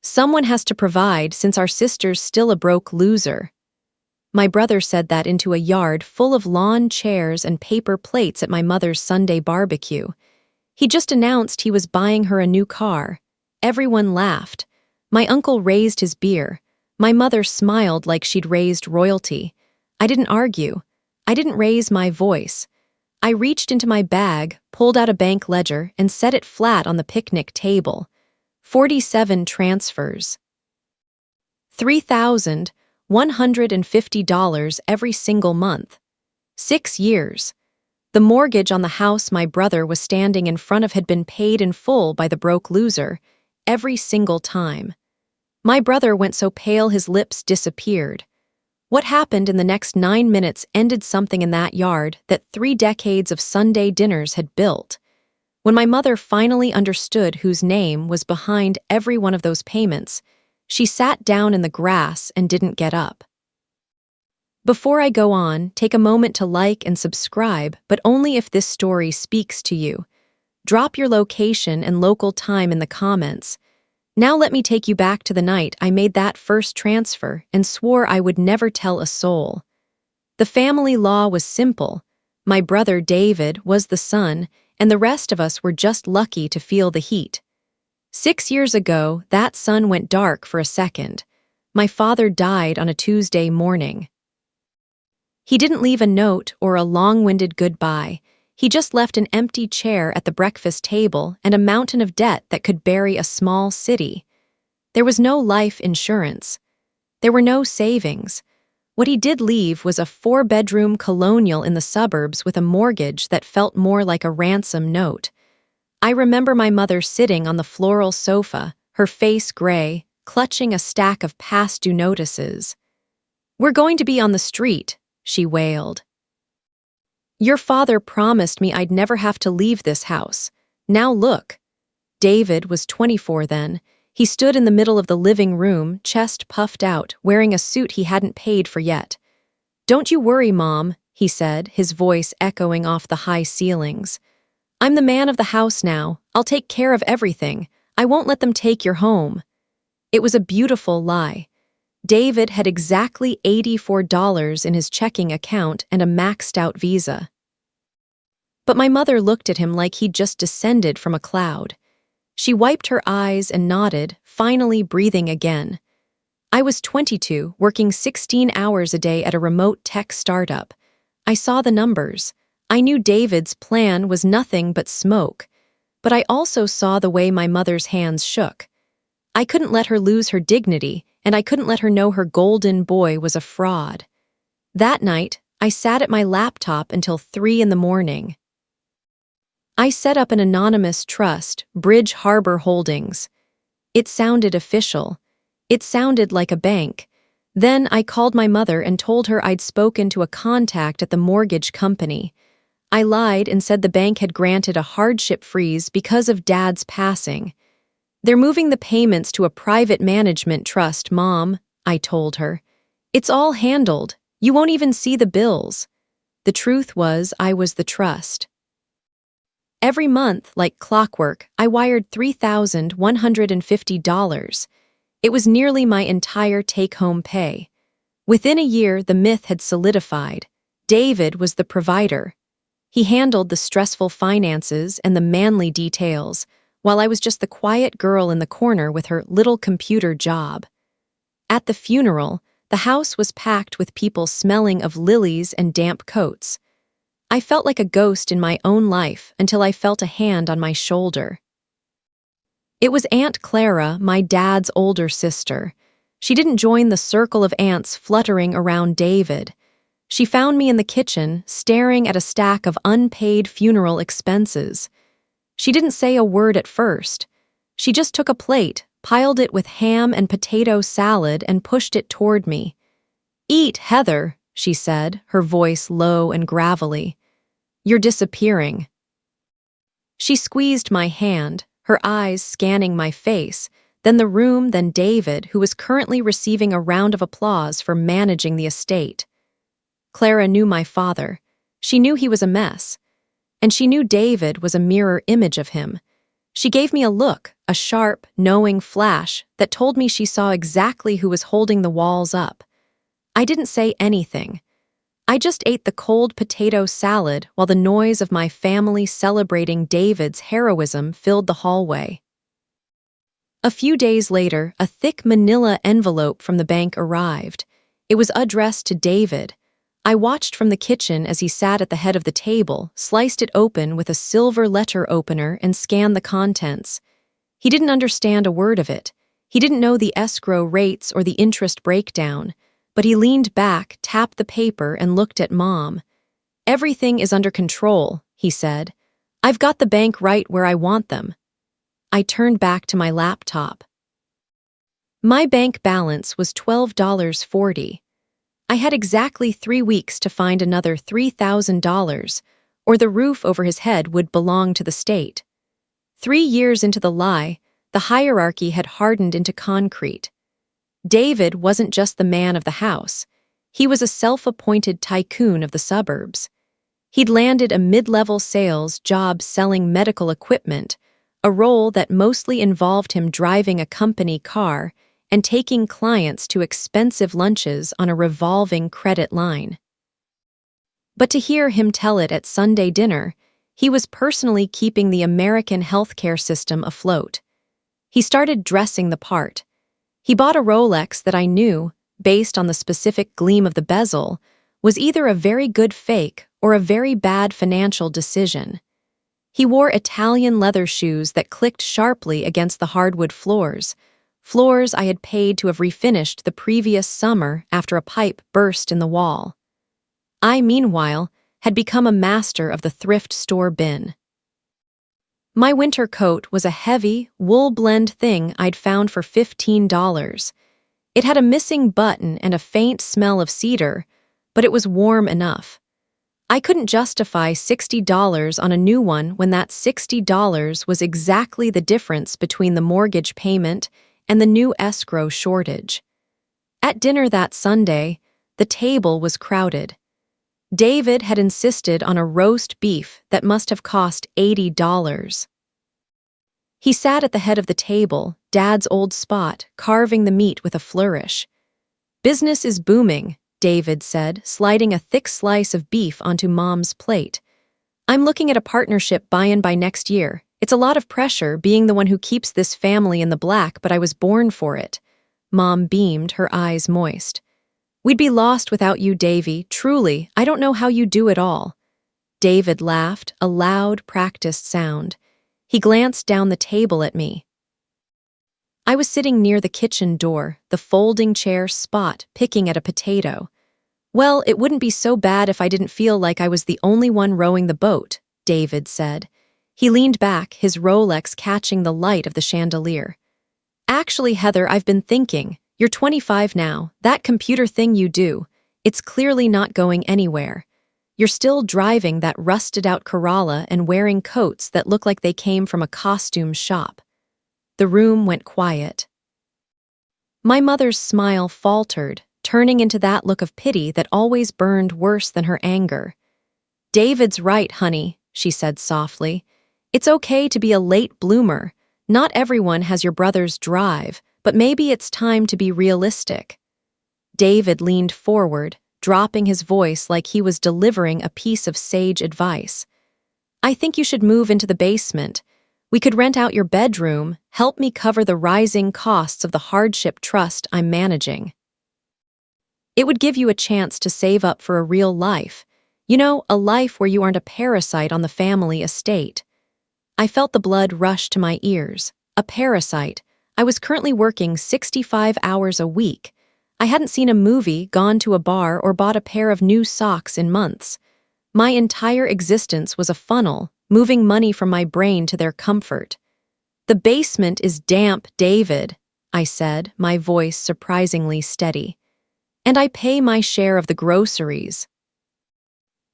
Someone has to provide since our sister's still a broke loser. My brother said that into a yard full of lawn chairs and paper plates at my mother's Sunday barbecue. He just announced he was buying her a new car. Everyone laughed. My uncle raised his beer. My mother smiled like she'd raised royalty. I didn't argue. I didn't raise my voice. I reached into my bag, pulled out a bank ledger, and set it flat on the picnic table. 47 transfers. $3,150 every single month. 6 years. The mortgage on the house my brother was standing in front of had been paid in full by the broke loser, every single time. My brother went so pale his lips disappeared. What happened in the next 9 minutes ended something in that yard that 3 decades of Sunday dinners had built. When my mother finally understood whose name was behind every one of those payments, she sat down in the grass and didn't get up. Before I go on, take a moment to like and subscribe, but only if this story speaks to you. Drop your location and local time in the comments. Now let me take you back to the night I made that first transfer and swore I would never tell a soul. The family law was simple. My brother David was the son, and the rest of us were just lucky to feel the heat. 6 years ago, that sun went dark for a second. My father died on a Tuesday morning. He didn't leave a note or a long-winded goodbye. He just left an empty chair at the breakfast table and a mountain of debt that could bury a small city. There was no life insurance. There were no savings. What he did leave was a 4-bedroom colonial in the suburbs with a mortgage that felt more like a ransom note. I remember my mother sitting on the floral sofa, her face gray, clutching a stack of past due notices. "We're going to be on the street," she wailed. "Your father promised me I'd never have to leave this house. Now look." David was 24 then. He stood in the middle of the living room, chest puffed out, wearing a suit he hadn't paid for yet. "Don't you worry, Mom," he said, his voice echoing off the high ceilings. "I'm the man of the house now. I'll take care of everything. I won't let them take your home." It was a beautiful lie. David had exactly $84 in his checking account and a maxed-out visa. But my mother looked at him like he'd just descended from a cloud. She wiped her eyes and nodded, finally breathing again. I was 22, working 16 hours a day at a remote tech startup. I saw the numbers. I knew David's plan was nothing but smoke. But I also saw the way my mother's hands shook. I couldn't let her lose her dignity, and I couldn't let her know her golden boy was a fraud. That night, I sat at my laptop until 3 in the morning. I set up an anonymous trust, Bridge Harbor Holdings. It sounded official. It sounded like a bank. Then I called my mother and told her I'd spoken to a contact at the mortgage company. I lied and said the bank had granted a hardship freeze because of Dad's passing. "They're moving the payments to a private management trust, Mom," I told her. "It's all handled. You won't even see the bills." The truth was, I was the trust. Every month, like clockwork, I wired $3,150. It was nearly my entire take-home pay. Within a year, the myth had solidified. David was the provider. He handled the stressful finances and the manly details, while I was just the quiet girl in the corner with her little computer job. At the funeral, the house was packed with people smelling of lilies and damp coats. I felt like a ghost in my own life until I felt a hand on my shoulder. It was Aunt Clara, my dad's older sister. She didn't join the circle of aunts fluttering around David. She found me in the kitchen, staring at a stack of unpaid funeral expenses. She didn't say a word at first. She just took a plate, piled it with ham and potato salad, and pushed it toward me. "Eat, Heather," she said, her voice low and gravelly. "You're disappearing." She squeezed my hand, her eyes scanning my face, then the room, then David, who was currently receiving a round of applause for managing the estate. Clara knew my father. She knew he was a mess. And she knew David was a mirror image of him. She gave me a look, a sharp, knowing flash that told me she saw exactly who was holding the walls up. I didn't say anything. I just ate the cold potato salad while the noise of my family celebrating David's heroism filled the hallway. A few days later, a thick manila envelope from the bank arrived. It was addressed to David. I watched from the kitchen as he sat at the head of the table, sliced it open with a silver letter opener, and scanned the contents. He didn't understand a word of it. He didn't know the escrow rates or the interest breakdown, but he leaned back, tapped the paper, and looked at Mom. "Everything is under control," he said. "I've got the bank right where I want them." I turned back to my laptop. My bank balance was $12.40. I had exactly 3 weeks to find another $3,000, or the roof over his head would belong to the state. 3 years into the lie, the hierarchy had hardened into concrete. David wasn't just the man of the house. He was a self-appointed tycoon of the suburbs. He'd landed a mid-level sales job selling medical equipment, a role that mostly involved him driving a company car and taking clients to expensive lunches on a revolving credit line. But to hear him tell it at Sunday dinner, he was personally keeping the American healthcare system afloat. He started dressing the part. He bought a Rolex that I knew, based on the specific gleam of the bezel, was either a very good fake or a very bad financial decision. He wore Italian leather shoes that clicked sharply against the hardwood floors I had paid to have refinished the previous summer after a pipe burst in the wall. I, meanwhile, had become a master of the thrift store bin. My winter coat was a heavy, wool-blend thing I'd found for $15. It had a missing button and a faint smell of cedar, but it was warm enough. I couldn't justify $60 on a new one when that $60 was exactly the difference between the mortgage payment and the new escrow shortage. At dinner that Sunday, the table was crowded. David had insisted on a roast beef that must have cost $80. He sat at the head of the table, Dad's old spot, carving the meat with a flourish. "Business is booming," David said, sliding a thick slice of beef onto Mom's plate. "I'm looking at a partnership buy-in by next year. It's a lot of pressure, being the one who keeps this family in the black, but I was born for it." Mom beamed, her eyes moist. "We'd be lost without you, Davy. Truly, I don't know how you do it all." David laughed, a loud, practiced sound. He glanced down the table at me. I was sitting near the kitchen door, the folding chair spot, picking at a potato. "Well, it wouldn't be so bad if I didn't feel like I was the only one rowing the boat," David said. He leaned back, his Rolex catching the light of the chandelier. "Actually, Heather, I've been thinking. You're 25 now. That computer thing you do, it's clearly not going anywhere. You're still driving that rusted-out Corolla and wearing coats that look like they came from a costume shop." The room went quiet. My mother's smile faltered, turning into that look of pity that always burned worse than her anger. "David's right, honey," she said softly. "It's okay to be a late bloomer. Not everyone has your brother's drive, but maybe it's time to be realistic." David leaned forward, dropping his voice like he was delivering a piece of sage advice. "I think you should move into the basement. We could rent out your bedroom, help me cover the rising costs of the hardship trust I'm managing. It would give you a chance to save up for a real life. You know, a life where you aren't a parasite on the family estate." I felt the blood rush to my ears. A parasite. I was currently working 65 hours a week. I hadn't seen a movie, gone to a bar, or bought a pair of new socks in months. My entire existence was a funnel, moving money from my brain to their comfort. "The basement is damp, David," I said, my voice surprisingly steady. "And I pay my share of the groceries."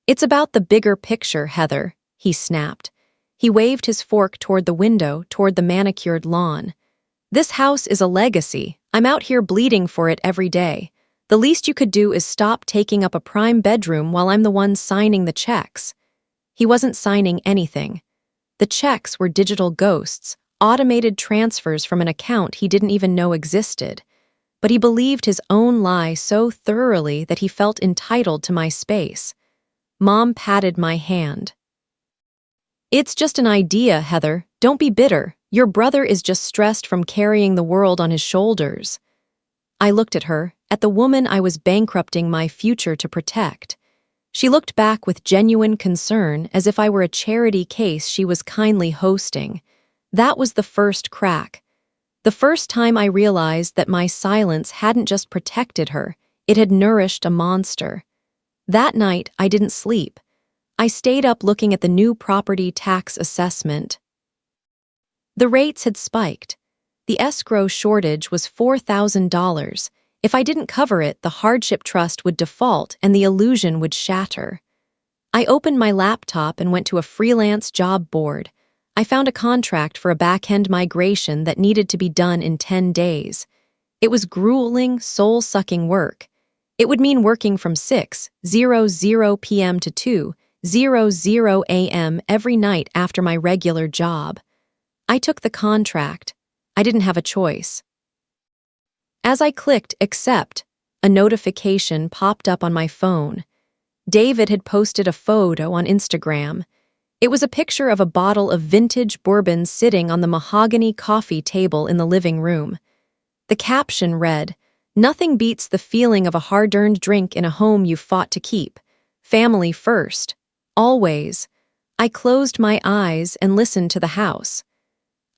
"It's about the bigger picture, Heather," he snapped. He waved his fork toward the window, toward the manicured lawn. "This house is a legacy. I'm out here bleeding for it every day. The least you could do is stop taking up a prime bedroom while I'm the one signing the checks." He wasn't signing anything. The checks were digital ghosts, automated transfers from an account he didn't even know existed. But he believed his own lie so thoroughly that he felt entitled to my space. Mom patted my hand. "It's just an idea, Heather. Don't be bitter. Your brother is just stressed from carrying the world on his shoulders." I looked at her, at the woman I was bankrupting my future to protect. She looked back with genuine concern, as if I were a charity case she was kindly hosting. That was the first crack. The first time I realized that my silence hadn't just protected her, it had nourished a monster. That night, I didn't sleep. I stayed up looking at the new property tax assessment. The rates had spiked. The escrow shortage was $4,000. If I didn't cover it, the hardship trust would default and the illusion would shatter. I opened my laptop and went to a freelance job board. I found a contract for a back-end migration that needed to be done in 10 days. It was grueling, soul-sucking work. It would mean working from 6:00 p.m. to 2:00 a.m. every night after my regular job. I took the contract. I didn't have a choice. As I clicked accept, a notification popped up on my phone. David had posted a photo on Instagram. It was a picture of a bottle of vintage bourbon sitting on the mahogany coffee table in the living room. The caption read, "Nothing beats the feeling of a hard-earned drink in a home you fought to keep. Family first. Always." I closed my eyes and listened to the house.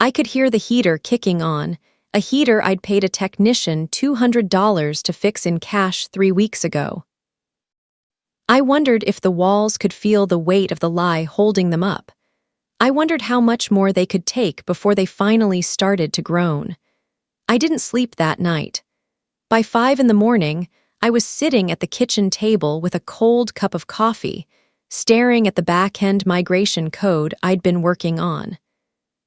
I could hear the heater kicking on, a heater I'd paid a technician $200 to fix in cash 3 weeks ago. I wondered if the walls could feel the weight of the lie holding them up. I wondered how much more they could take before they finally started to groan. I didn't sleep that night. By 5 in the morning, I was sitting at the kitchen table with a cold cup of coffee, staring at the back-end migration code I'd been working on.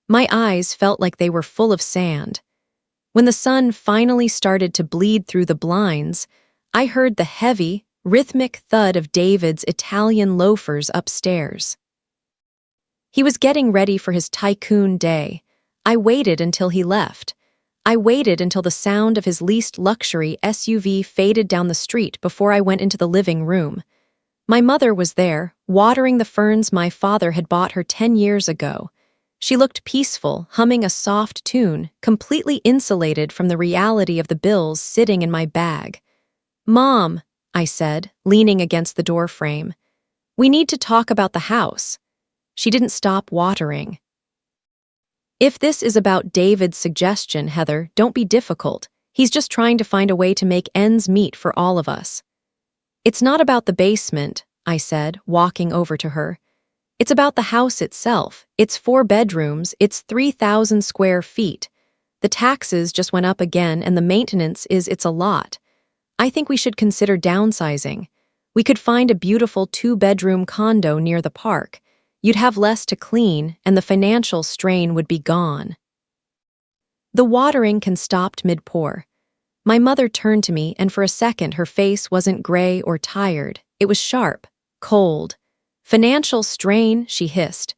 My eyes felt like they were full of sand. When the sun finally started to bleed through the blinds, I heard the heavy, rhythmic thud of David's Italian loafers upstairs. He was getting ready for his tycoon day. I waited until he left. I waited until the sound of his leased luxury SUV faded down the street before I went into the living room. My mother was there, watering the ferns my father had bought her 10 years ago. She looked peaceful, humming a soft tune, completely insulated from the reality of the bills sitting in my bag. "Mom," I said, leaning against the doorframe, "we need to talk about the house." She didn't stop watering. "If this is about David's suggestion, Heather, don't be difficult. He's just trying to find a way to make ends meet for all of us." "It's not about the basement," I said, walking over to her. "It's about the house itself. It's 4 bedrooms, it's 3,000 square feet. The taxes just went up again and the maintenance it's a lot. I think we should consider downsizing. We could find a beautiful 2-bedroom condo near the park. You'd have less to clean and the financial strain would be gone." The watering can stopped mid-pour. My mother turned to me and for a second her face wasn't gray or tired. It was sharp, cold. "Financial strain," she hissed.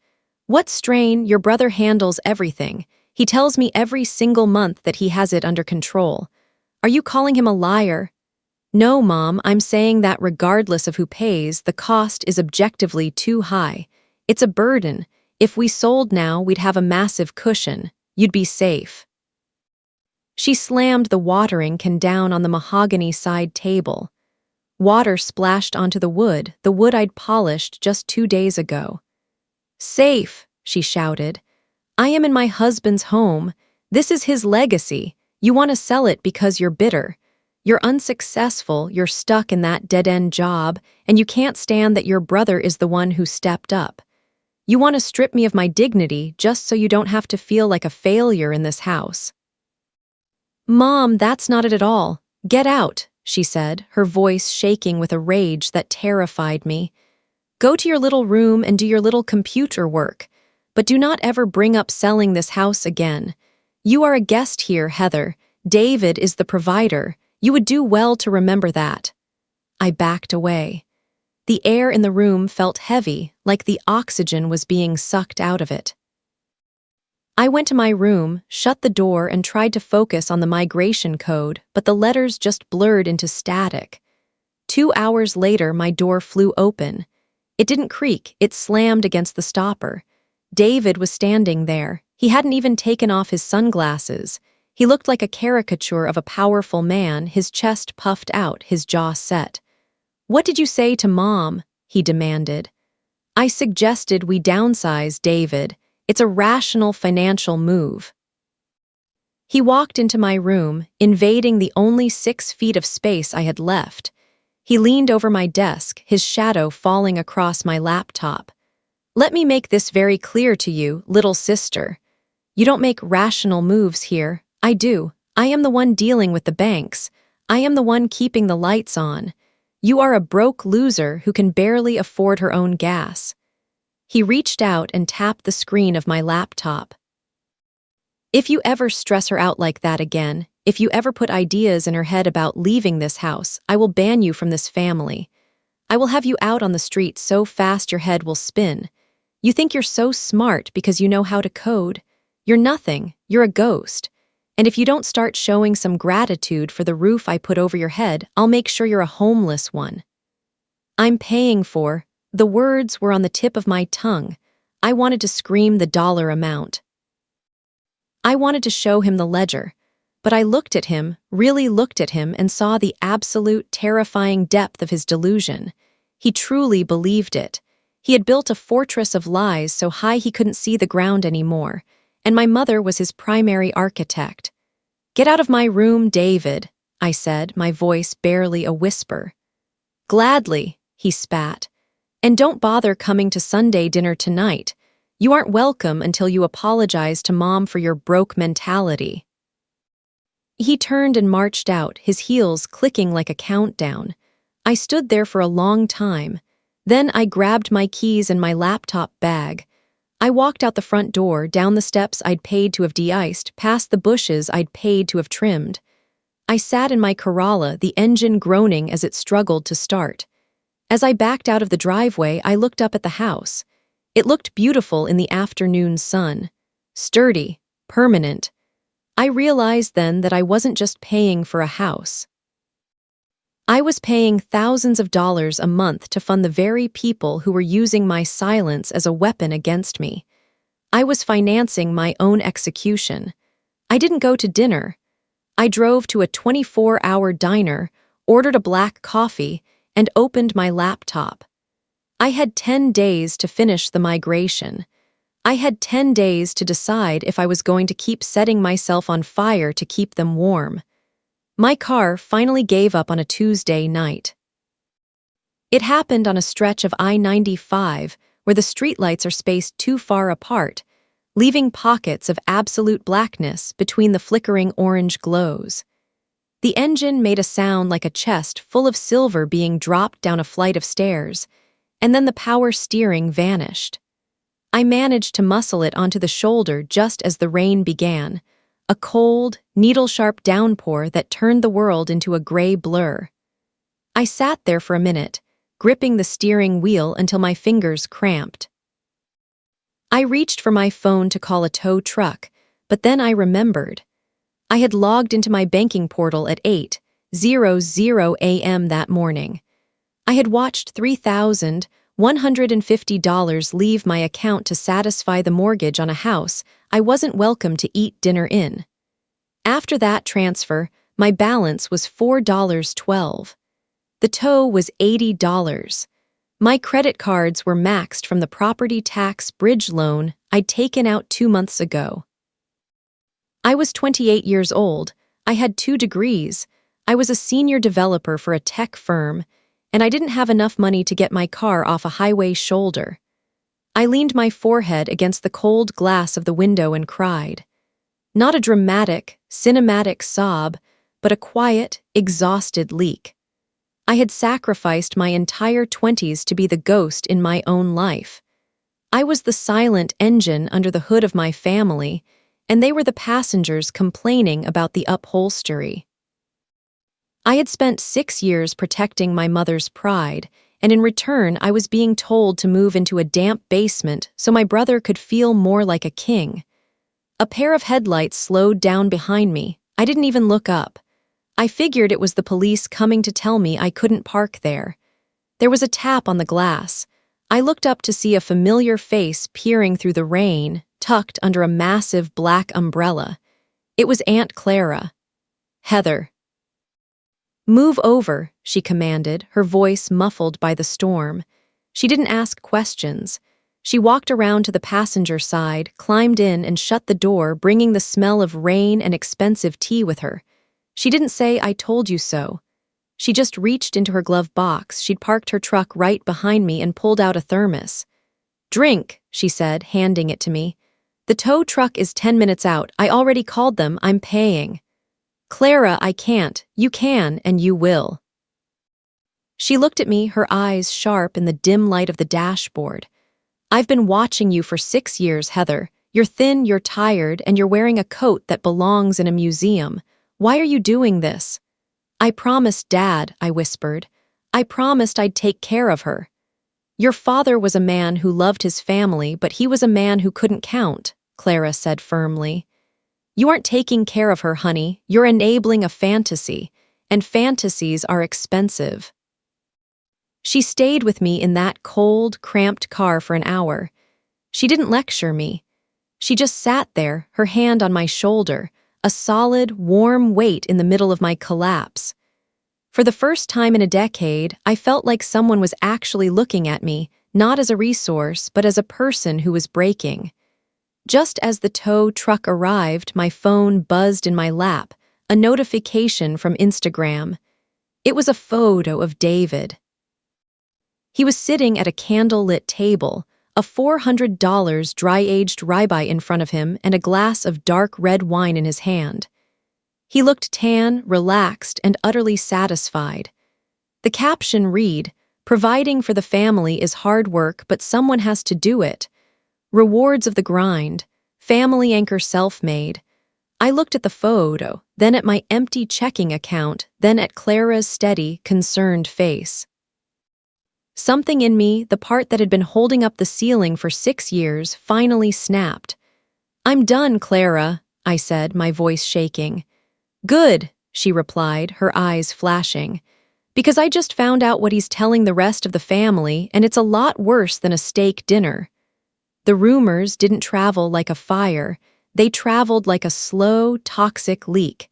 "What strain? Your brother handles everything. He tells me every single month that he has it under control. Are you calling him a liar?" "No, Mom, I'm saying that regardless of who pays, the cost is objectively too high. It's a burden. If we sold now, we'd have a massive cushion. You'd be safe." She slammed the watering can down on the mahogany side table. Water splashed onto the wood I'd polished just 2 days ago. "Safe," she shouted. "I am in my husband's home. This is his legacy. You want to sell it because you're bitter. You're unsuccessful, you're stuck in that dead-end job, and you can't stand that your brother is the one who stepped up. You want to strip me of my dignity just so you don't have to feel like a failure in this house." "Mom, that's not it at all. Get out," she said, her voice shaking with a rage that terrified me. "Go to your little room and do your little computer work. But do not ever bring up selling this house again. You are a guest here, Heather. David is the provider. You would do well to remember that." I backed away. The air in the room felt heavy, like the oxygen was being sucked out of it. I went to my room, shut the door, and tried to focus on the migration code, but the letters just blurred into static. 2 hours later, my door flew open. It didn't creak, it slammed against the stopper. David was standing there. He hadn't even taken off his sunglasses. He looked like a caricature of a powerful man, his chest puffed out, his jaw set. "What did you say to Mom?" he demanded. "I suggested we downsize, David. It's a rational financial move." He walked into my room, invading the only 6 feet of space I had left. He leaned over my desk, his shadow falling across my laptop. "Let me make this very clear to you, little sister. You don't make rational moves here. I do. I am the one dealing with the banks. I am the one keeping the lights on. You are a broke loser who can barely afford her own gas." He reached out and tapped the screen of my laptop. "If you ever stress her out like that again, if you ever put ideas in her head about leaving this house, I will ban you from this family. I will have you out on the street so fast your head will spin. You think you're so smart because you know how to code. You're nothing. You're a ghost. And if you don't start showing some gratitude for the roof I put over your head, I'll make sure you're a homeless one." "I'm paying for—" The words were on the tip of my tongue. I wanted to scream the dollar amount. I wanted to show him the ledger, but I looked at him, really looked at him, and saw the absolute, terrifying depth of his delusion. He truly believed it. He had built a fortress of lies so high he couldn't see the ground anymore, and my mother was his primary architect. "Get out of my room, David," I said, my voice barely a whisper. "Gladly," he spat. "And don't bother coming to Sunday dinner tonight. You aren't welcome until you apologize to Mom for your broke mentality." He turned and marched out, his heels clicking like a countdown. I stood there for a long time. Then I grabbed my keys and my laptop bag. I walked out the front door, down the steps I'd paid to have de-iced, past the bushes I'd paid to have trimmed. I sat in my Corolla, the engine groaning as it struggled to start. As I backed out of the driveway, I looked up at the house. It looked beautiful in the afternoon sun. Sturdy, permanent. I realized then that I wasn't just paying for a house. I was paying thousands of dollars a month to fund the very people who were using my silence as a weapon against me. I was financing my own execution. I didn't go to dinner. I drove to a 24-hour diner, ordered a black coffee, and opened my laptop. I had 10 days to finish the migration. I had 10 days to decide if I was going to keep setting myself on fire to keep them warm. My car finally gave up on a Tuesday night. It happened on a stretch of I-95 where the streetlights are spaced too far apart, leaving pockets of absolute blackness between the flickering orange glows. The engine made a sound like a chest full of silver being dropped down a flight of stairs, and then the power steering vanished. I managed to muscle it onto the shoulder just as the rain began, a cold, needle-sharp downpour that turned the world into a gray blur. I sat there for a minute, gripping the steering wheel until my fingers cramped. I reached for my phone to call a tow truck, but then I remembered. I had logged into my banking portal at 8:00 a.m. that morning. I had watched $3,150 leave my account to satisfy the mortgage on a house I wasn't welcome to eat dinner in. After that transfer, my balance was $4.12. The tow was $80. My credit cards were maxed from the property tax bridge loan I'd taken out 2 months ago. I was 28 years old, I had 2 degrees, I was a senior developer for a tech firm, and I didn't have enough money to get my car off a highway shoulder. I leaned my forehead against the cold glass of the window and cried. Not a dramatic, cinematic sob, but a quiet, exhausted leak. I had sacrificed my entire 20s to be the ghost in my own life. I was the silent engine under the hood of my family, and they were the passengers complaining about the upholstery. I had spent 6 years protecting my mother's pride, and in return I was being told to move into a damp basement so my brother could feel more like a king. A pair of headlights slowed down behind me. I didn't even look up. I figured it was the police coming to tell me I couldn't park there. There was a tap on the glass. I looked up to see a familiar face peering through the rain, tucked under a massive black umbrella. It was Aunt Clara. "Heather." "Move over," she commanded, her voice muffled by the storm. She didn't ask questions. She walked around to the passenger side, climbed in, and shut the door, bringing the smell of rain and expensive tea with her. She didn't say, "I told you so." She just reached into her glove box. She'd parked her truck right behind me and pulled out a thermos. "Drink," she said, handing it to me. "The tow truck is 10 minutes out. I already called them. I'm paying." "Clara, I can't. You can, and you will." She looked at me, her eyes sharp in the dim light of the dashboard. "I've been watching you for 6 years, Heather. You're thin, you're tired, and you're wearing a coat that belongs in a museum. Why are you doing this?" "I promised Dad," I whispered. "I promised I'd take care of her." "Your father was a man who loved his family, but he was a man who couldn't count," Clara said firmly. "You aren't taking care of her, honey. You're enabling a fantasy, and fantasies are expensive." She stayed with me in that cold, cramped car for an hour. She didn't lecture me. She just sat there, her hand on my shoulder, a solid, warm weight in the middle of my collapse. For the first time in a decade, I felt like someone was actually looking at me, not as a resource, but as a person who was breaking. Just as the tow truck arrived, my phone buzzed in my lap, a notification from Instagram. It was a photo of David. He was sitting at a candle-lit table, a $400 dry-aged ribeye in front of him and a glass of dark red wine in his hand. He looked tan, relaxed, and utterly satisfied. The caption read, "Providing for the family is hard work, but someone has to do it. Rewards of the grind. Family anchor self-made." I looked at the photo, then at my empty checking account, then at Clara's steady, concerned face. Something in me, the part that had been holding up the ceiling for 6 years, finally snapped. "I'm done, Clara," I said, my voice shaking. "Good," she replied, her eyes flashing. "Because I just found out what he's telling the rest of the family, and it's a lot worse than a steak dinner." The rumors didn't travel like a fire. They traveled like a slow, toxic leak.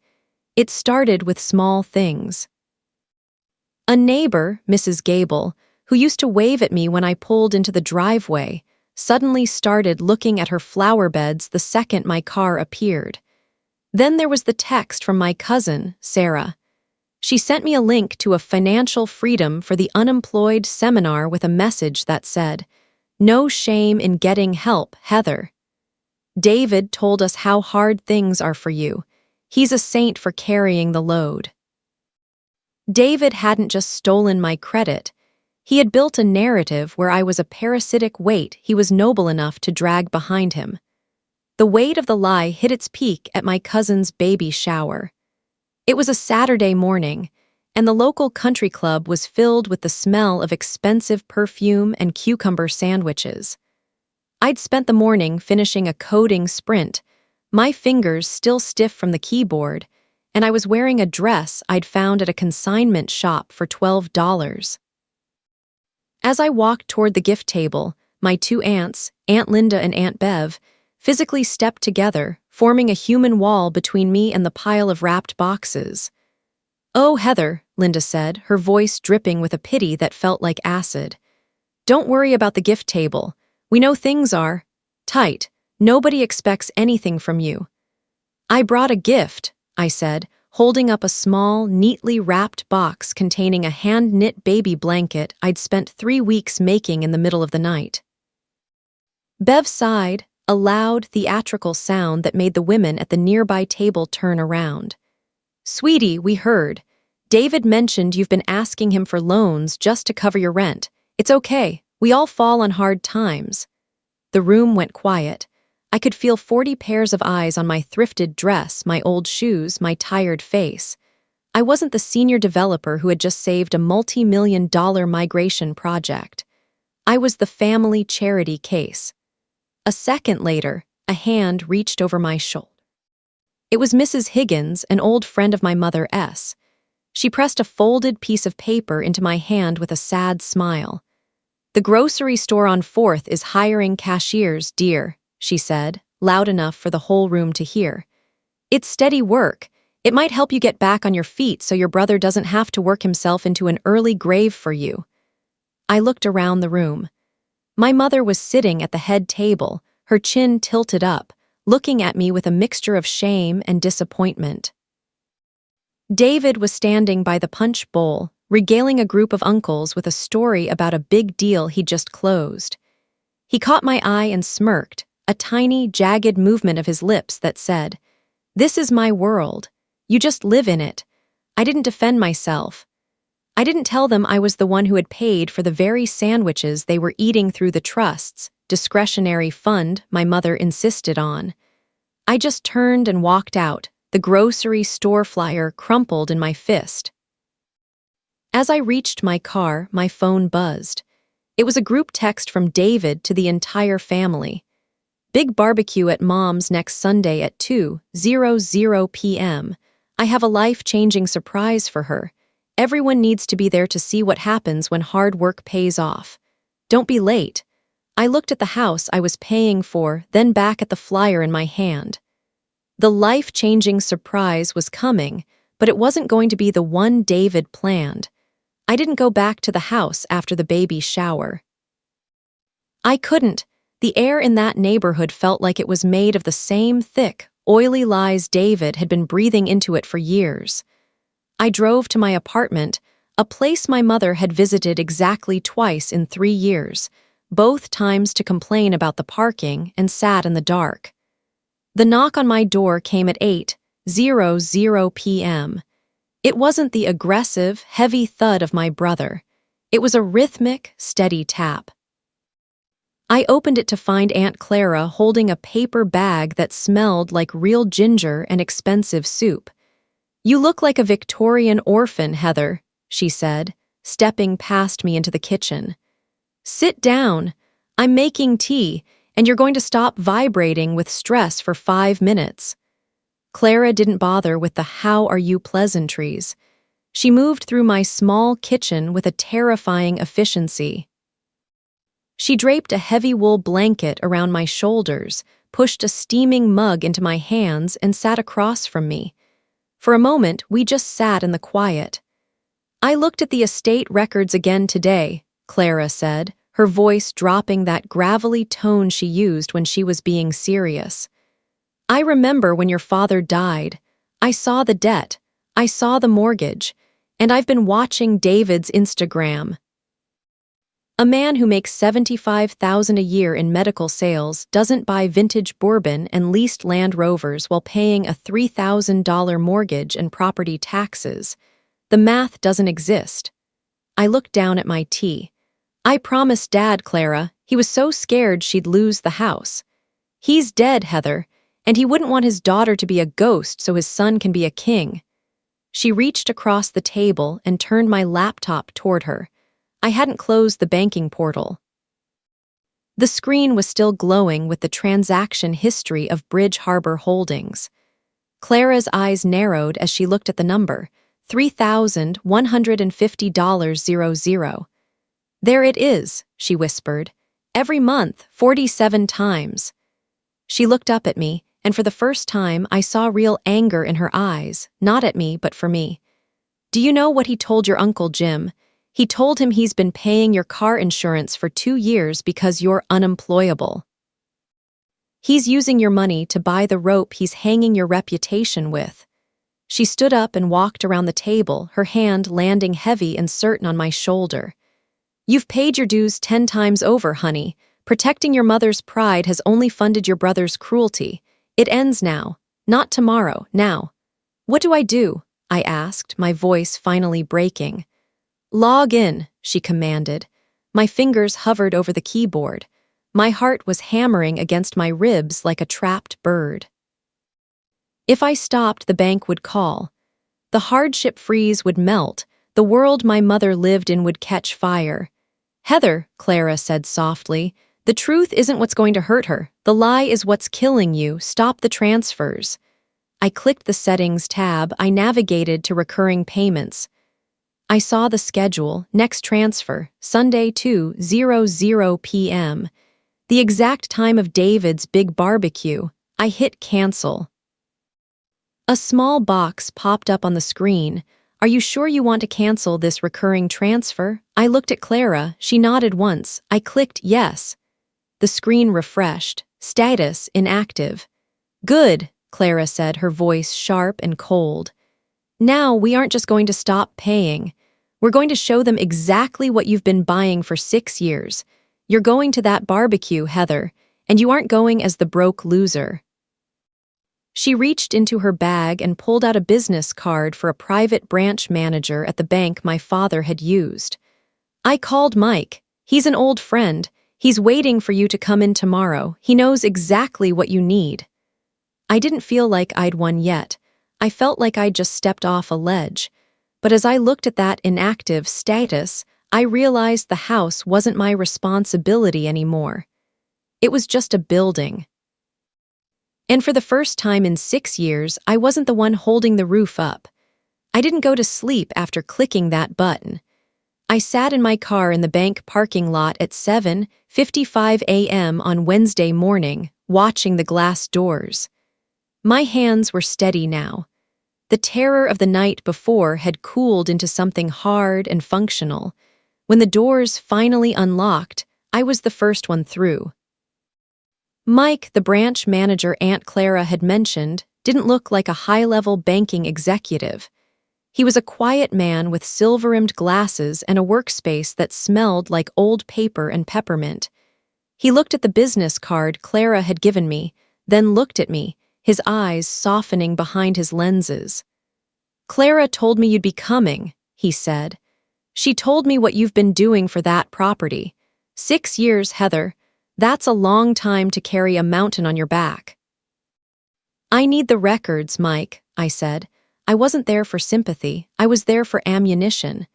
It started with small things. A neighbor, Mrs. Gable, who used to wave at me when I pulled into the driveway, suddenly started looking at her flower beds the second my car appeared. Then there was the text from my cousin, Sarah. She sent me a link to a Financial Freedom for the Unemployed seminar with a message that said, "No shame in getting help, Heather. David told us how hard things are for you. He's a saint for carrying the load." David hadn't just stolen my credit. He had built a narrative where I was a parasitic weight he was noble enough to drag behind him. The weight of the lie hit its peak at my cousin's baby shower. It was a Saturday morning, and the local country club was filled with the smell of expensive perfume and cucumber sandwiches. I'd spent the morning finishing a coding sprint, my fingers still stiff from the keyboard, and I was wearing a dress I'd found at a consignment shop for $12. As I walked toward the gift table, my 2 aunts, Aunt Linda and Aunt Bev, physically stepped together, forming a human wall between me and the pile of wrapped boxes. "Oh, Heather," Linda said, her voice dripping with a pity that felt like acid. "Don't worry about the gift table. We know things are tight. Nobody expects anything from you." "I brought a gift," I said, holding up a small, neatly wrapped box containing a hand-knit baby blanket I'd spent 3 weeks making in the middle of the night. Bev sighed, a loud, theatrical sound that made the women at the nearby table turn around. "Sweetie, we heard. David mentioned you've been asking him for loans just to cover your rent. It's okay. We all fall on hard times." The room went quiet. I could feel 40 pairs of eyes on my thrifted dress, my old shoes, my tired face. I wasn't the senior developer who had just saved a multi-million-dollar migration project. I was the family charity case. A second later, A hand reached over my shoulder. It was Mrs. Higgins, an old friend of my mother S. She pressed a folded piece of paper into my hand with a sad smile. "The grocery store on 4th is hiring cashiers, dear," she said, loud enough for the whole room to hear. "It's steady work. It might help you get back on your feet so your brother doesn't have to work himself into an early grave for you." I looked around the room. My mother was sitting at the head table, her chin tilted up, looking at me with a mixture of shame and disappointment. David was standing by the punch bowl, regaling a group of uncles with a story about a big deal he'd just closed. He caught my eye and smirked, a tiny, jagged movement of his lips that said, "This is my world. You just live in it. I didn't defend myself. I didn't tell them I was the one who had paid for the very sandwiches they were eating through the trust's discretionary fund my mother insisted on. I just turned and walked out, the grocery store flyer crumpled in my fist. As I reached my car, my phone buzzed. It was a group text from David to the entire family. "Big barbecue at Mom's next Sunday at 2:00 p.m. I have a life-changing surprise for her. Everyone needs to be there to see what happens when hard work pays off. Don't be late." I looked at the house I was paying for, then back at the flyer in my hand. The life-changing surprise was coming, but it wasn't going to be the one David planned. I didn't go back to the house after the baby shower. I couldn't. The air in that neighborhood felt like it was made of the same thick, oily lies David had been breathing into it for years. I drove to my apartment, a place my mother had visited exactly twice in 3 years, both times to complain about the parking, and sat in the dark. The knock on my door came at 8:00 p.m. It wasn't the aggressive, heavy thud of my brother. It was a rhythmic, steady tap. I opened it to find Aunt Clara holding a paper bag that smelled like real ginger and expensive soup. "You look like a Victorian orphan, Heather," she said, stepping past me into the kitchen. "Sit down. I'm making tea, and you're going to stop vibrating with stress for 5 minutes." Clara didn't bother with the "how are you" pleasantries. She moved through my small kitchen with a terrifying efficiency. She draped a heavy wool blanket around my shoulders, pushed a steaming mug into my hands, and sat across from me. For a moment, we just sat in the quiet. "I looked at the estate records again today," Clara said, her voice dropping that gravelly tone she used when she was being serious. "I remember when your father died. I saw the debt. I saw the mortgage. And I've been watching David's Instagram. A man who makes $75,000 a year in medical sales doesn't buy vintage bourbon and leased Land Rovers while paying a $3,000 mortgage and property taxes. The math doesn't exist." I looked down at my tea. "I promised Dad, Clara. He was so scared she'd lose the house. He's dead, Heather, and he wouldn't want his daughter to be a ghost so his son can be a king." She reached across the table and turned my laptop toward her. I hadn't closed the banking portal. The screen was still glowing with the transaction history of Bridge Harbor Holdings. Clara's eyes narrowed as she looked at the number, $3,150.00. "There it is," she whispered. "Every month, 47 times." She looked up at me, and for the first time I saw real anger in her eyes, not at me, but for me. "Do you know what he told your Uncle Jim? He told him he's been paying your car insurance for 2 years because you're unemployable. He's using your money to buy the rope he's hanging your reputation with." She stood up and walked around the table, her hand landing heavy and certain on my shoulder. "You've paid your dues 10 times over, honey. Protecting your mother's pride has only funded your brother's cruelty. It ends now. Not tomorrow, now." "What do I do?" I asked, my voice finally breaking. "Log in," she commanded. My fingers hovered over the keyboard. My heart was hammering against my ribs like a trapped bird. If I stopped, the bank would call. The hardship freeze would melt. The world my mother lived in would catch fire. "Heather," Clara said softly, The truth isn't what's going to hurt her. The lie is what's killing you. Stop the transfers. I clicked the Settings tab. I navigated to Recurring Payments. I saw the schedule. Next transfer, Sunday 2:00 p.m. The exact time of David's big barbecue. I hit Cancel. A small box popped up on the screen. Are you sure you want to cancel this recurring transfer? I looked at Clara. She nodded once. I clicked Yes. The screen refreshed. Status inactive. Good, Clara said, her voice sharp and cold. Now we aren't just going to stop paying. We're going to show them exactly what you've been buying for 6 years. You're going to that barbecue, Heather, and you aren't going as the broke loser. She reached into her bag and pulled out a business card for a private branch manager at the bank my father had used. I called Mike. He's an old friend. He's waiting for you to come in tomorrow. He knows exactly what you need. I didn't feel like I'd won yet. I felt like I'd just stepped off a ledge. But as I looked at that inactive status, I realized the house wasn't my responsibility anymore. It was just a building. And for the first time in 6 years, I wasn't the one holding the roof up. I didn't go to sleep after clicking that button. I sat in my car in the bank parking lot at 7:55 a.m. on Wednesday morning, watching the glass doors. My hands were steady now. The terror of the night before had cooled into something hard and functional. When the doors finally unlocked, I was the first one through. Mike, the branch manager Aunt Clara had mentioned, didn't look like a high-level banking executive. He was a quiet man with silver-rimmed glasses and a workspace that smelled like old paper and peppermint. He looked at the business card Clara had given me, then looked at me, his eyes softening behind his lenses. Clara told me you'd be coming, he said. She told me what you've been doing for that property. 6 years, Heather. That's a long time to carry a mountain on your back. I need the records, Mike, I said. I wasn't there for sympathy. I was there for ammunition.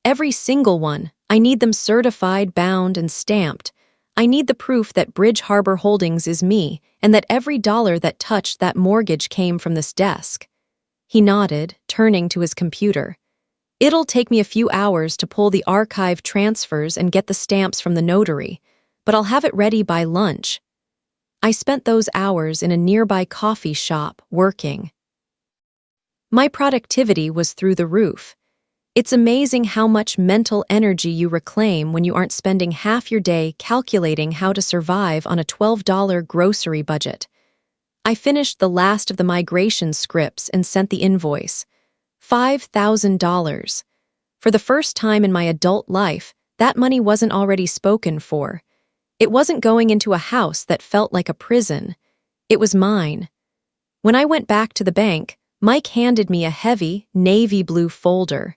Every single one. I need them certified, bound, and stamped. I need the proof that Bridge Harbor Holdings is me, and that every dollar that touched that mortgage came from this desk. He nodded, turning to his computer. It'll take me a few hours to pull the archive transfers and get the stamps from the notary, but I'll have it ready by lunch. I spent those hours in a nearby coffee shop, working. My productivity was through the roof. It's amazing how much mental energy you reclaim when you aren't spending half your day calculating how to survive on a $12 grocery budget. I finished the last of the migration scripts and sent the invoice. $5,000. For the first time in my adult life, that money wasn't already spoken for. It wasn't going into a house that felt like a prison. It was mine. When I went back to the bank, Mike handed me a heavy, navy blue folder.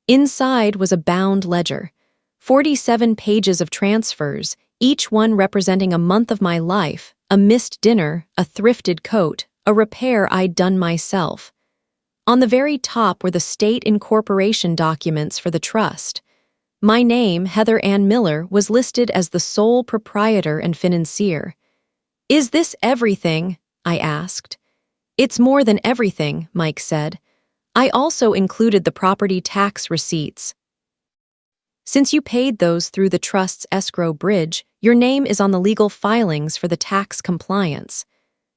Inside was a bound ledger, 47 pages of transfers, each one representing a month of my life, a missed dinner, a thrifted coat, a repair I'd done myself. On the very top were the state incorporation documents for the trust. My name, Heather Ann Miller, was listed as the sole proprietor and financier. Is this everything? I asked. It's more than everything, Mike said. I also included the property tax receipts. Since you paid those through the trust's escrow bridge, your name is on the legal filings for the tax compliance.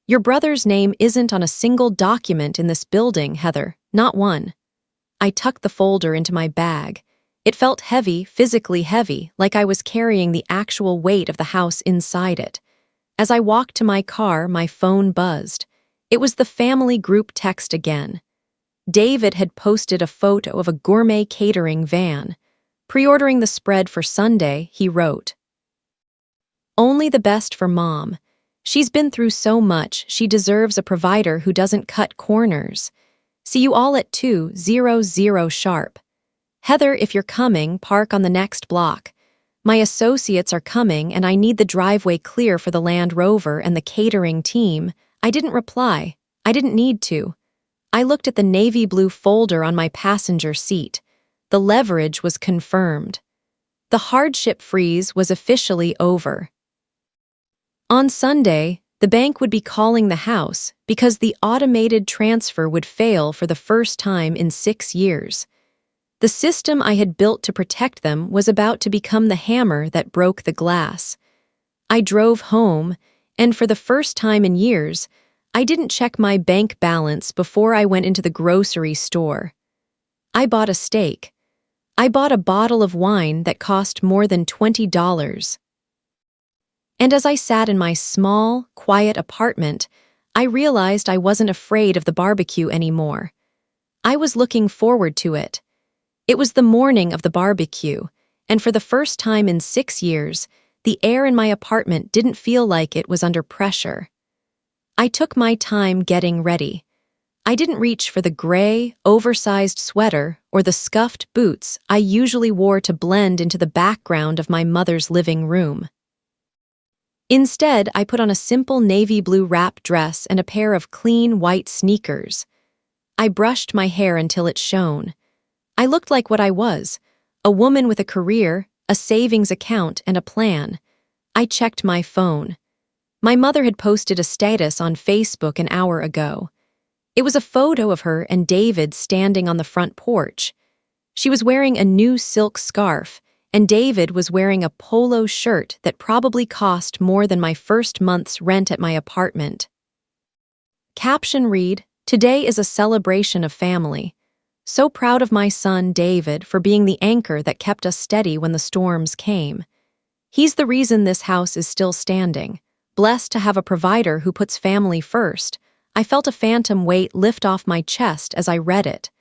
Your brother's name isn't on a single document in this building, Heather, not one. I tucked the folder into my bag. It felt heavy, physically heavy, like I was carrying the actual weight of the house inside it. As I walked to my car, my phone buzzed. It was the family group text again. David had posted a photo of a gourmet catering van. Pre-ordering the spread for Sunday, he wrote, "Only the best for Mom. She's been through so much, she deserves a provider who doesn't cut corners. See you all at 2:00 sharp. Heather, if you're coming, park on the next block. My associates are coming and I need the driveway clear for the Land Rover and the catering team." I didn't reply. I didn't need to. I looked at the navy blue folder on my passenger seat. The leverage was confirmed. The hardship freeze was officially over. On Sunday, the bank would be calling the house because the automated transfer would fail for the first time in 6 years. The system I had built to protect them was about to become the hammer that broke the glass. I drove home, and for the first time in years, I didn't check my bank balance before I went into the grocery store. I bought a steak. I bought a bottle of wine that cost more than $20. And as I sat in my small, quiet apartment, I realized I wasn't afraid of the barbecue anymore. I was looking forward to it. It was the morning of the barbecue, and for the first time in 6 years, the air in my apartment didn't feel like it was under pressure. I took my time getting ready. I didn't reach for the gray, oversized sweater or the scuffed boots I usually wore to blend into the background of my mother's living room. Instead, I put on a simple navy blue wrap dress and a pair of clean white sneakers. I brushed my hair until it shone. I looked like what I was, a woman with a career, a savings account, and a plan. I checked my phone. My mother had posted a status on Facebook an hour ago. It was a photo of her and David standing on the front porch. She was wearing a new silk scarf, and David was wearing a polo shirt that probably cost more than my first month's rent at my apartment. Caption read, "Today is a celebration of family. So proud of my son, David, for being the anchor that kept us steady when the storms came. He's the reason this house is still standing. Blessed to have a provider who puts family first." I felt a phantom weight lift off my chest as I read it.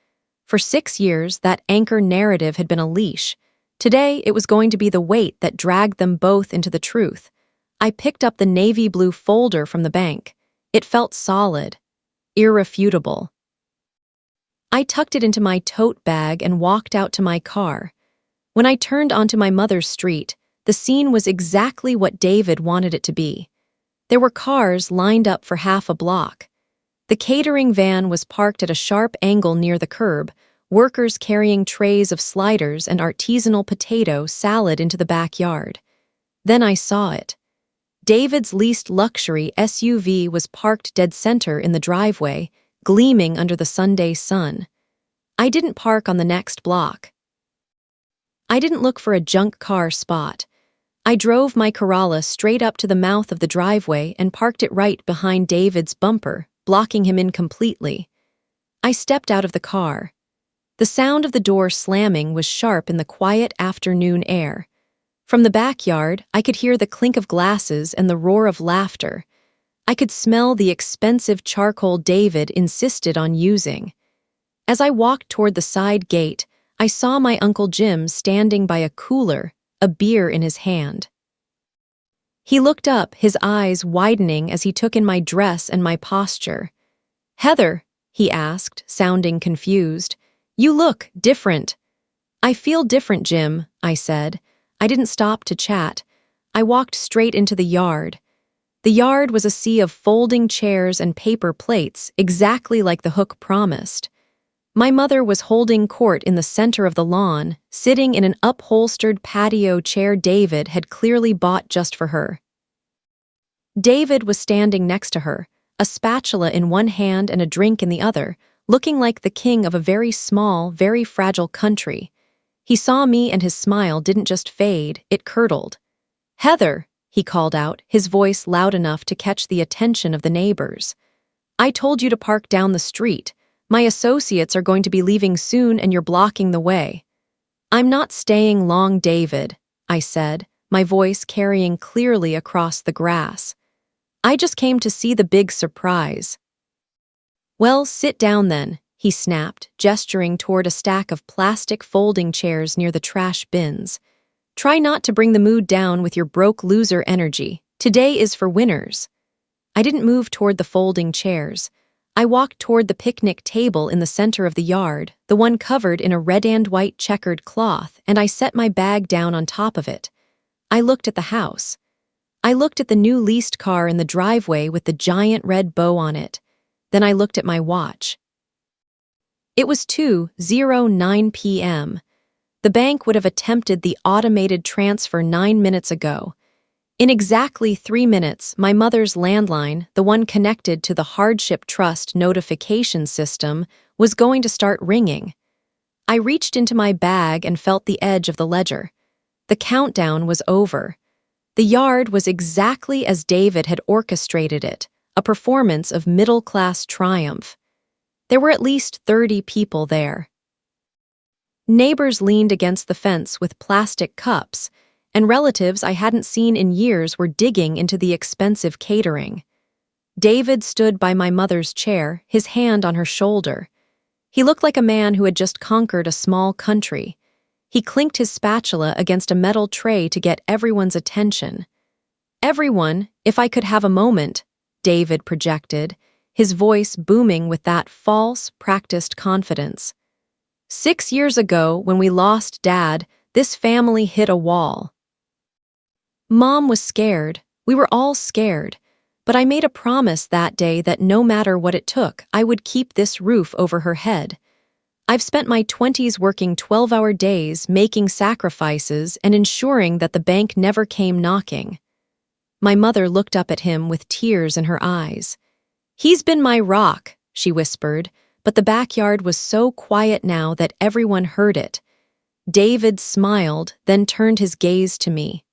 For 6 years, that anchor narrative had been a leash. Today, it was going to be the weight that dragged them both into the truth. I picked up the navy blue folder from the bank. It felt solid, irrefutable. I tucked it into my tote bag and walked out to my car. When I turned onto my mother's street, the scene was exactly what David wanted it to be. There were cars lined up for half a block. The catering van was parked at a sharp angle near the curb, workers carrying trays of sliders and artisanal potato salad into the backyard. Then I saw it. David's leased luxury SUV was parked dead center in the driveway, gleaming under the Sunday sun. I didn't park on the next block. I didn't look for a junk car spot. I drove my Corolla straight up to the mouth of the driveway and parked it right behind David's bumper, blocking him in completely. I stepped out of the car. The sound of the door slamming was sharp in the quiet afternoon air. From the backyard, I could hear the clink of glasses and the roar of laughter. I could smell the expensive charcoal David insisted on using. As I walked toward the side gate, I saw my Uncle Jim standing by a cooler, a beer in his hand. He looked up, his eyes widening as he took in my dress and my posture. "Heather," he asked, sounding confused, "you look different." "I feel different, Jim," I said. I didn't stop to chat. I walked straight into the yard. The yard was a sea of folding chairs and paper plates, exactly like the hook promised. My mother was holding court in the center of the lawn, sitting in an upholstered patio chair David had clearly bought just for her. David was standing next to her, a spatula in one hand and a drink in the other, looking like the king of a very small, very fragile country. He saw me and his smile didn't just fade, it curdled. "Heather," he called out, his voice loud enough to catch the attention of the neighbors. "I told you to park down the street. My associates are going to be leaving soon and you're blocking the way." "I'm not staying long, David," I said, my voice carrying clearly across the grass. "I just came to see the big surprise." "Well, sit down then," he snapped, gesturing toward a stack of plastic folding chairs near the trash bins. "Try not to bring the mood down with your broke loser energy. Today is for winners." I didn't move toward the folding chairs. I walked toward the picnic table in the center of the yard, the one covered in a red and white checkered cloth, and I set my bag down on top of it. I looked at the house. I looked at the new leased car in the driveway with the giant red bow on it. Then I looked at my watch. It was 2:09 p.m. The bank would have attempted the automated transfer 9 minutes ago. In exactly 3 minutes, my mother's landline, the one connected to the hardship trust notification system, was going to start ringing. I reached into my bag and felt the edge of the ledger. The countdown was over. The yard was exactly as David had orchestrated it, a performance of middle-class triumph. There were at least 30 people there. Neighbors leaned against the fence with plastic cups, and relatives I hadn't seen in years were digging into the expensive catering. David stood by my mother's chair, his hand on her shoulder. He looked like a man who had just conquered a small country. He clinked his spatula against a metal tray to get everyone's attention. "Everyone, if I could have a moment," David projected, his voice booming with that false, practiced confidence. "6 years ago, when we lost Dad, this family hit a wall. Mom was scared. We were all scared. But I made a promise that day that no matter what it took, I would keep this roof over her head. I've spent my 20s working 12-hour days, making sacrifices, and ensuring that the bank never came knocking." My mother looked up at him with tears in her eyes. "He's been my rock," she whispered, but the backyard was so quiet now that everyone heard it. David smiled, then turned his gaze to me.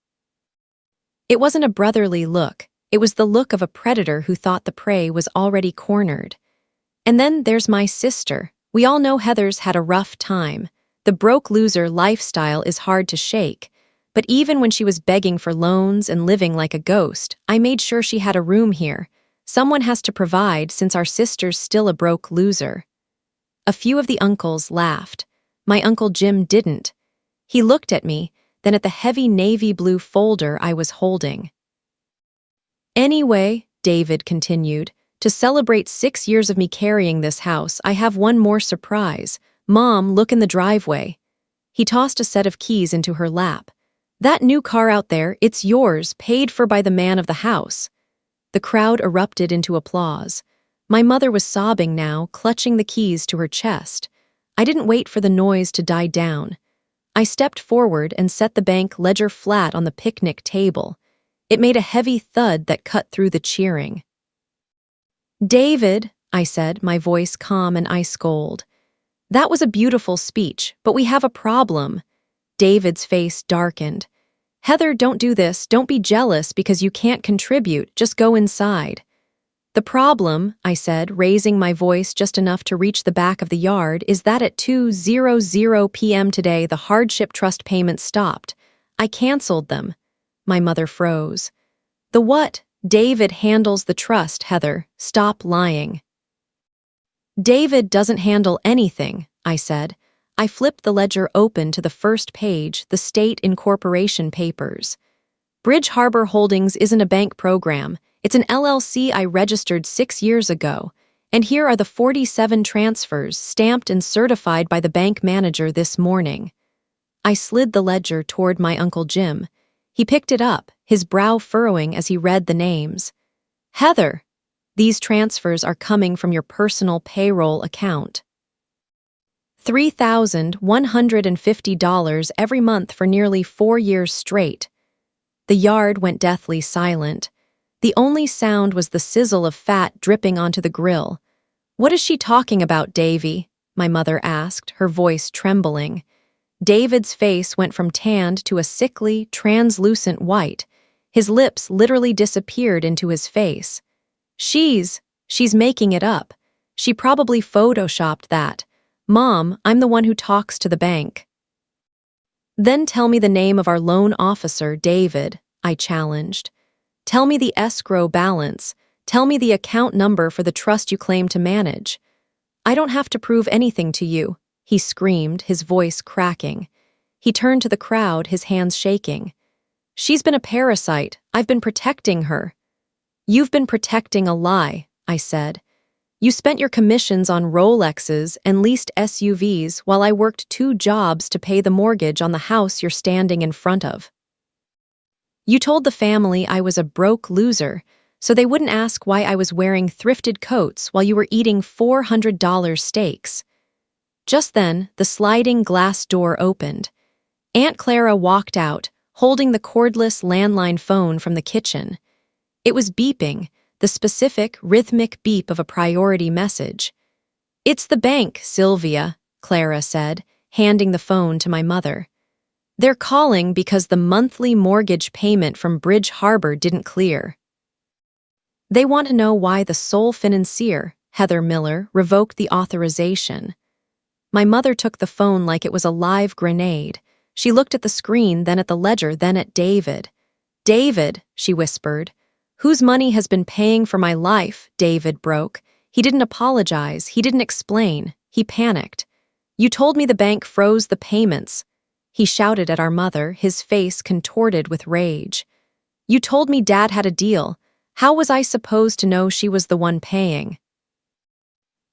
It wasn't a brotherly look. It was the look of a predator who thought the prey was already cornered. "And then there's my sister. We all know Heather's had a rough time. The broke loser lifestyle is hard to shake. But even when she was begging for loans and living like a ghost, I made sure she had a room here. Someone has to provide since our sister's still a broke loser." A few of the uncles laughed. My Uncle Jim didn't. He looked at me, then at the heavy navy blue folder I was holding. "Anyway," David continued, "to celebrate 6 years of me carrying this house, I have one more surprise. Mom, look in the driveway." He tossed a set of keys into her lap. "That new car out there, it's yours, paid for by the man of the house." The crowd erupted into applause. My mother was sobbing now, clutching the keys to her chest. I didn't wait for the noise to die down. I stepped forward and set the bank ledger flat on the picnic table. It made a heavy thud that cut through the cheering. "David," I said, my voice calm and ice-cold. "That was a beautiful speech, but we have a problem." David's face darkened. "Heather, don't do this. Don't be jealous because you can't contribute. Just go inside." "The problem," I said, raising my voice just enough to reach the back of the yard, "is that at 2:00 p.m. today the hardship trust payments stopped. I canceled them." My mother froze. "The what?" "David handles the trust, Heather. Stop lying." "David doesn't handle anything," I said. I flipped the ledger open to the first page, the state incorporation papers. "Bridge Harbor Holdings isn't a bank program. It's an LLC I registered 6 years ago. And here are the 47 transfers stamped and certified by the bank manager this morning." I slid the ledger toward my Uncle Jim. He picked it up, his brow furrowing as he read the names. "Heather, these transfers are coming from your personal payroll account. $3,150 every month for nearly 4 years straight." The yard went deathly silent. The only sound was the sizzle of fat dripping onto the grill. "What is she talking about, Davy?" my mother asked, her voice trembling. David's face went from tanned to a sickly, translucent white. His lips literally disappeared into his face. She's making it up. She probably photoshopped that. Mom, I'm the one who talks to the bank." "Then tell me the name of our loan officer, David," I challenged. "Tell me the escrow balance. Tell me the account number for the trust you claim to manage." "I don't have to prove anything to you," he screamed, his voice cracking. He turned to the crowd, his hands shaking. "She's been a parasite. I've been protecting her." "You've been protecting a lie," I said. "You spent your commissions on Rolexes and leased SUVs while I worked 2 jobs to pay the mortgage on the house you're standing in front of. You told the family I was a broke loser, so they wouldn't ask why I was wearing thrifted coats while you were eating $400 steaks." Just then, the sliding glass door opened. Aunt Clara walked out, holding the cordless landline phone from the kitchen. It was beeping, the specific, rhythmic beep of a priority message. "It's the bank, Sylvia," Clara said, handing the phone to my mother. "They're calling because the monthly mortgage payment from Bridge Harbor didn't clear. They want to know why the sole financier, Heather Miller, revoked the authorization." My mother took the phone like it was a live grenade. She looked at the screen, then at the ledger, then at David. "David," she whispered. "Whose money has been paying for my life?" David broke. He didn't apologize. He didn't explain. He panicked. "You told me the bank froze the payments." He shouted at our mother, his face contorted with rage. "You told me Dad had a deal. How was I supposed to know she was the one paying?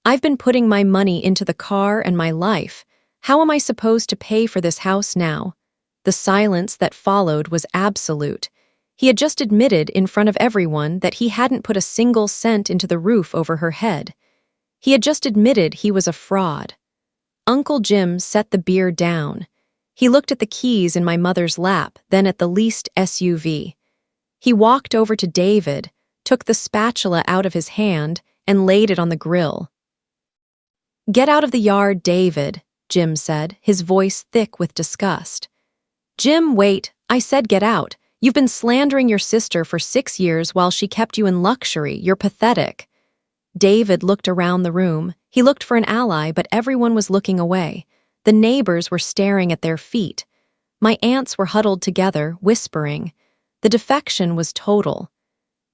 I've been putting my money into the car and my life. How am I supposed to pay for this house now?" The silence that followed was absolute. He had just admitted in front of everyone that he hadn't put a single cent into the roof over her head. He had just admitted he was a fraud. Uncle Jim set the beer down. He looked at the keys in my mother's lap, then at the leased SUV. He walked over to David, took the spatula out of his hand, and laid it on the grill. "Get out of the yard, David," Jim said, his voice thick with disgust. "Jim, wait, I said get out. You've been slandering your sister for 6 years while she kept you in luxury. You're pathetic." David looked around the room. He looked for an ally, but everyone was looking away. The neighbors were staring at their feet. My aunts were huddled together, whispering. The defection was total.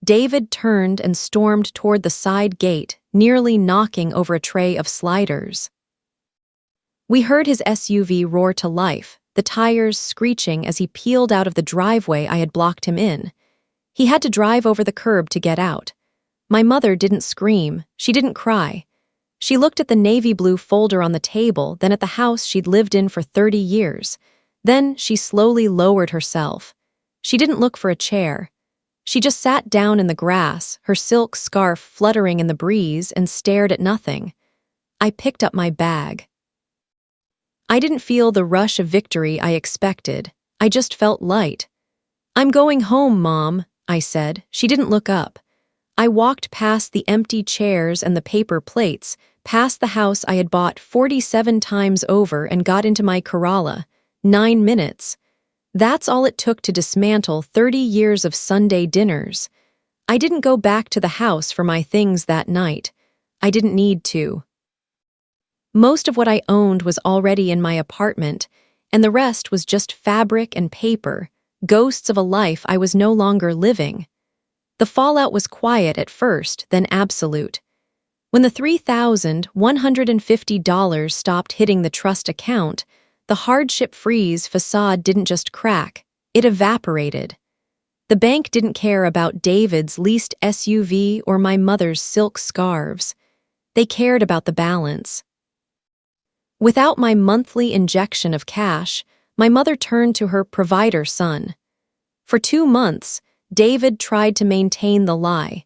David turned and stormed toward the side gate, nearly knocking over a tray of sliders. We heard his SUV roar to life, the tires screeching as he peeled out of the driveway I had blocked him in. He had to drive over the curb to get out. My mother didn't scream, she didn't cry. She looked at the navy blue folder on the table, then at the house she'd lived in for 30 years. Then she slowly lowered herself. She didn't look for a chair. She just sat down in the grass, her silk scarf fluttering in the breeze, and stared at nothing. I picked up my bag. I didn't feel the rush of victory I expected. I just felt light. "I'm going home, Mom," I said. She didn't look up. I walked past the empty chairs and the paper plates, past the house I had bought 47 times over, and got into my Corolla. 9 minutes. That's all it took to dismantle 30 years of Sunday dinners. I didn't go back to the house for my things that night. I didn't need to. Most of what I owned was already in my apartment, and the rest was just fabric and paper, ghosts of a life I was no longer living. The fallout was quiet at first, then absolute. When the $3,150 stopped hitting the trust account, the hardship-freeze facade didn't just crack, it evaporated. The bank didn't care about David's leased SUV or my mother's silk scarves. They cared about the balance. Without my monthly injection of cash, my mother turned to her provider son. For 2 months, David tried to maintain the lie.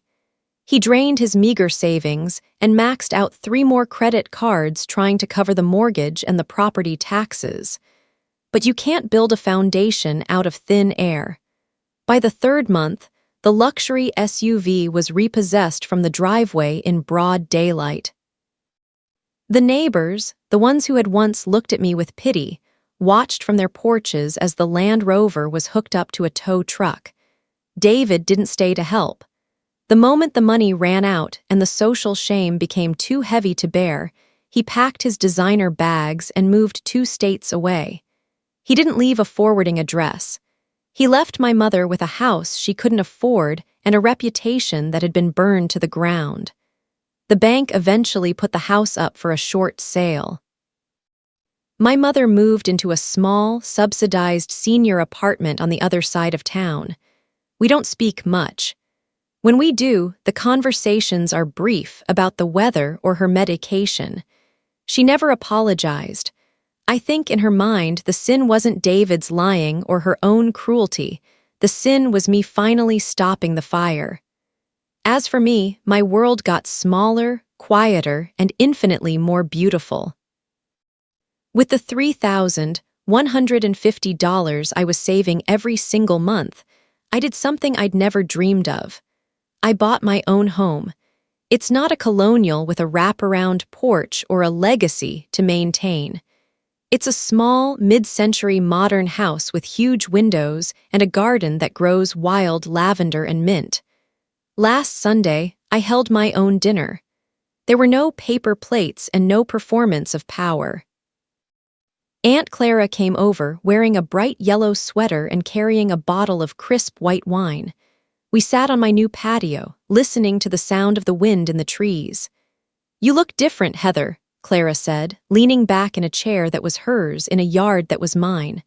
He drained his meager savings and maxed out 3 more credit cards trying to cover the mortgage and the property taxes. But you can't build a foundation out of thin air. By the 3rd month, the luxury SUV was repossessed from the driveway in broad daylight. The neighbors, the ones who had once looked at me with pity, watched from their porches as the Land Rover was hooked up to a tow truck. David didn't stay to help. The moment the money ran out and the social shame became too heavy to bear, he packed his designer bags and moved 2 states away. He didn't leave a forwarding address. He left my mother with a house she couldn't afford and a reputation that had been burned to the ground. The bank eventually put the house up for a short sale. My mother moved into a small, subsidized senior apartment on the other side of town. We don't speak much. When we do, the conversations are brief about the weather or her medication. She never apologized. I think in her mind the sin wasn't David's lying or her own cruelty. The sin was me finally stopping the fire. As for me, my world got smaller, quieter, and infinitely more beautiful. With the $150 I was saving every single month. I did something I'd never dreamed of. I bought my own home. It's not a colonial with a wraparound porch or a legacy to maintain. It's a small, mid-century modern house with huge windows and a garden that grows wild lavender and mint. Last Sunday, I held my own dinner. There were no paper plates and no performance of power. Aunt Clara came over wearing a bright yellow sweater and carrying a bottle of crisp white wine. We sat on my new patio, listening to the sound of the wind in the trees. "You look different, Heather," Clara said, leaning back in a chair that was hers in a yard that was mine.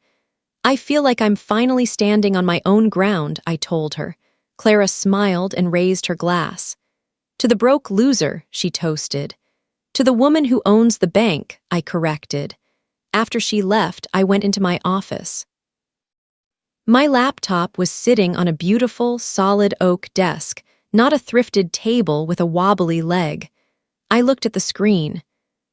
"I feel like I'm finally standing on my own ground," I told her. Clara smiled and raised her glass. "To the broke loser," she toasted. "To the woman who owns the bank," I corrected. After she left, I went into my office. My laptop was sitting on a beautiful, solid oak desk, not a thrifted table with a wobbly leg. I looked at the screen.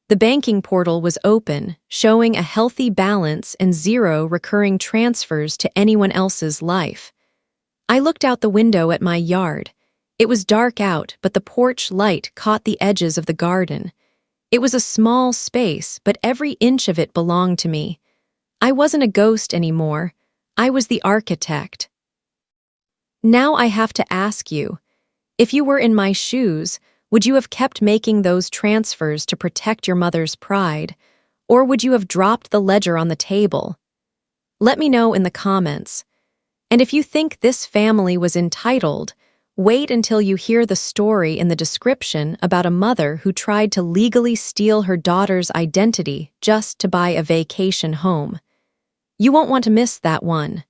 The banking portal was open, showing a healthy balance and 0 recurring transfers to anyone else's life. I looked out the window at my yard. It was dark out, but the porch light caught the edges of the garden. It was a small space, but every inch of it belonged to me. I wasn't a ghost anymore. I was the architect. Now I have to ask you, if you were in my shoes, would you have kept making those transfers to protect your mother's pride, or would you have dropped the ledger on the table? Let me know in the comments. And if you think this family was entitled, wait until you hear the story in the description about a mother who tried to legally steal her daughter's identity just to buy a vacation home. You won't want to miss that one.